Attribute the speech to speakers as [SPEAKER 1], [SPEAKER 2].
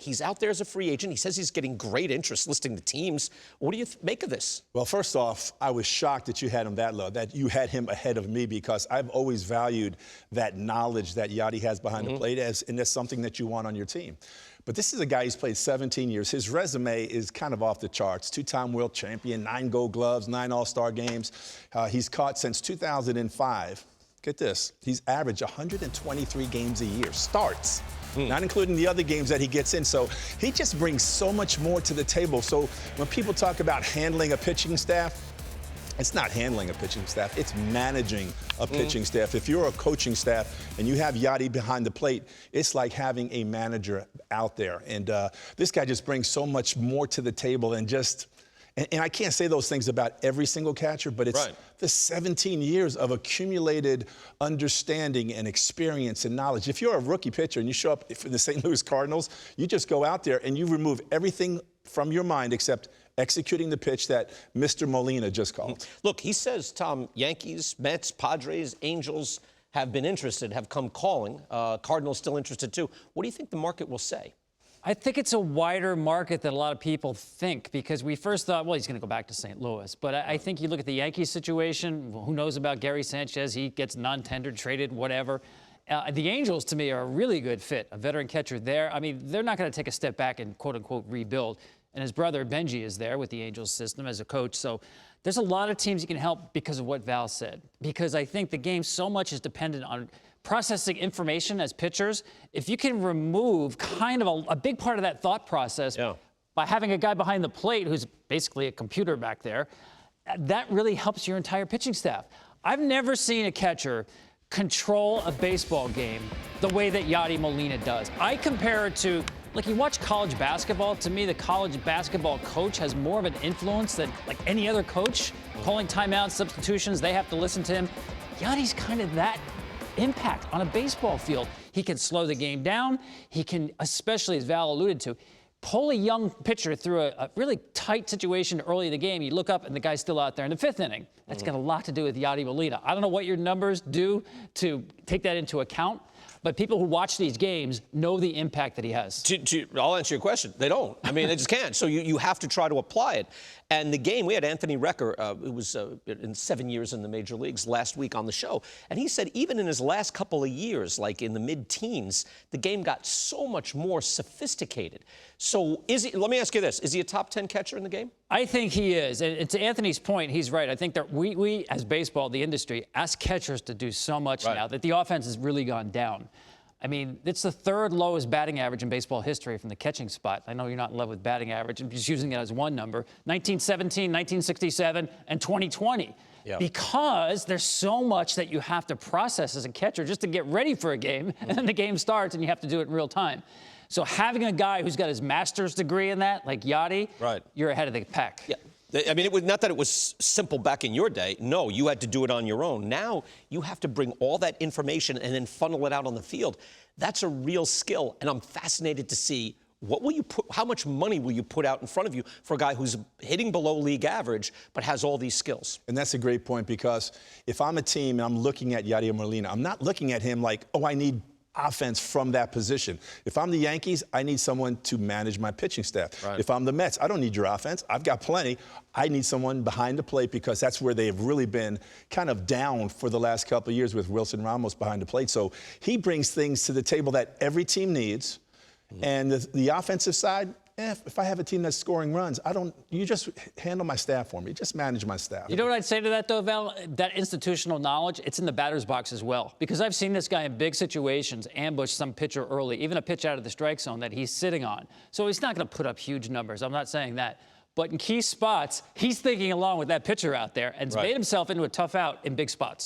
[SPEAKER 1] he's out there as a free agent. He says he's getting great interest listing the teams. What do you make of this?
[SPEAKER 2] Well, first off, I was shocked that you had him that low, that you had him ahead of me, because I've always valued that knowledge that Yadi has behind the plate, and that's something that you want on your team. But this is a guy who's played 17 years. His resume is kind of off the charts. 2-time world champion, 9 Gold Gloves, 9 All-Star games. He's caught since 2005. Get this, he's averaged 123 games a year, starts. Not including the other games that he gets in. So he just brings so much more to the table. So when people talk about handling a pitching staff, it's not handling a pitching staff, it's managing a pitching staff. If you're a coaching staff and you have Yadi behind the plate, it's like having a manager out there. And this guy just brings so much more to the table, and just, and I can't say those things about every single catcher, but it's the 17 years of accumulated understanding and experience and knowledge. If you're a rookie pitcher and you show up for the St. Louis Cardinals, you just go out there and you remove everything from your mind except executing the pitch that Mr. Molina just called.
[SPEAKER 1] Look, he says, Tom, Yankees, Mets, Padres, Angels have been interested, have come calling. Cardinals still interested too. What do you think the market will say?
[SPEAKER 3] I think it's a wider market than a lot of people think, because we first thought, well, he's going to go back to St. Louis. But I think you look at the Yankees situation, who knows about Gary Sanchez? He gets non-tendered, traded, whatever. The Angels, to me, are a really good fit, a veteran catcher there. I mean, they're not going to take a step back and, quote-unquote, rebuild. And his brother, Benji, is there with the Angels system as a coach. So there's a lot of teams you can help because of what Val said. Because I think the game so much is dependent on processing information as pitchers. If you can remove kind of a big part of that thought process by having a guy behind the plate who's basically a computer back there, that really helps your entire pitching staff. I've never seen a catcher control a baseball game the way that Yadier Molina does. I compare it to, like, you watch college basketball. To me, the college basketball coach has more of an influence than like any other coach. Calling timeouts, substitutions, they have to listen to him. Yadi's kind of that impact on a baseball field. He can slow the game down. He can, especially as Val alluded to, pull a young pitcher through a really tight situation early in the game. You look up and the guy's still out there in the 5th inning. That's got a lot to do with Yadier Molina. I don't know what your numbers do to take that into account, but people who watch these games know the impact that he has.
[SPEAKER 1] I'll answer your question. They don't. I mean, they just can't. So you have to try to apply it. And the game, we had Anthony Recker, who was in 7 years in the major leagues, last week on the show. And he said even in his last couple of years, like in the mid-teens, the game got so much more sophisticated. So is he, let me ask you this, is he a top 10 catcher in the game?
[SPEAKER 3] I think he is. And to Anthony's point, he's right. I think that we as baseball, the industry, ask catchers to do so much now that the offense has really gone down. I mean, it's the 3rd lowest batting average in baseball history from the catching spot. I know you're not in love with batting average. I'm just using it as one number. 1917, 1967, and 2020. Because there's so much that you have to process as a catcher just to get ready for a game, and then the game starts and you have to do it in real time. So having a guy who's got his master's degree in that, like Yadi, you're ahead of the pack.
[SPEAKER 1] I mean, it was not that it was simple back in your day. No, you had to do it on your own. Now you have to bring all that information and then funnel it out on the field. That's a real skill, and I'm fascinated to see what will you put, how much money will you put out in front of you for a guy who's hitting below league average but has all these skills?
[SPEAKER 2] And that's a great point, because if I'm a team and I'm looking at Yadier Molina, I'm not looking at him like, oh, I need offense from that position. If I'm the Yankees, I need someone to manage my pitching staff. If I'm the Mets, I don't need your offense. I've got plenty. I need someone behind the plate, because that's where they have really been kind of down for the last couple of years with Wilson Ramos behind the plate. So he brings things to the table that every team needs. And the offensive side, if I have a team that's scoring runs, you just handle my staff for me. Just manage my staff.
[SPEAKER 3] You know what I'd say to that, though, Val? That institutional knowledge, it's in the batter's box as well. Because I've seen this guy in big situations ambush some pitcher early, even a pitch out of the strike zone that he's sitting on. So he's not going to put up huge numbers. I'm not saying that. But in key spots, he's thinking along with that pitcher out there and has made himself into a tough out in big spots.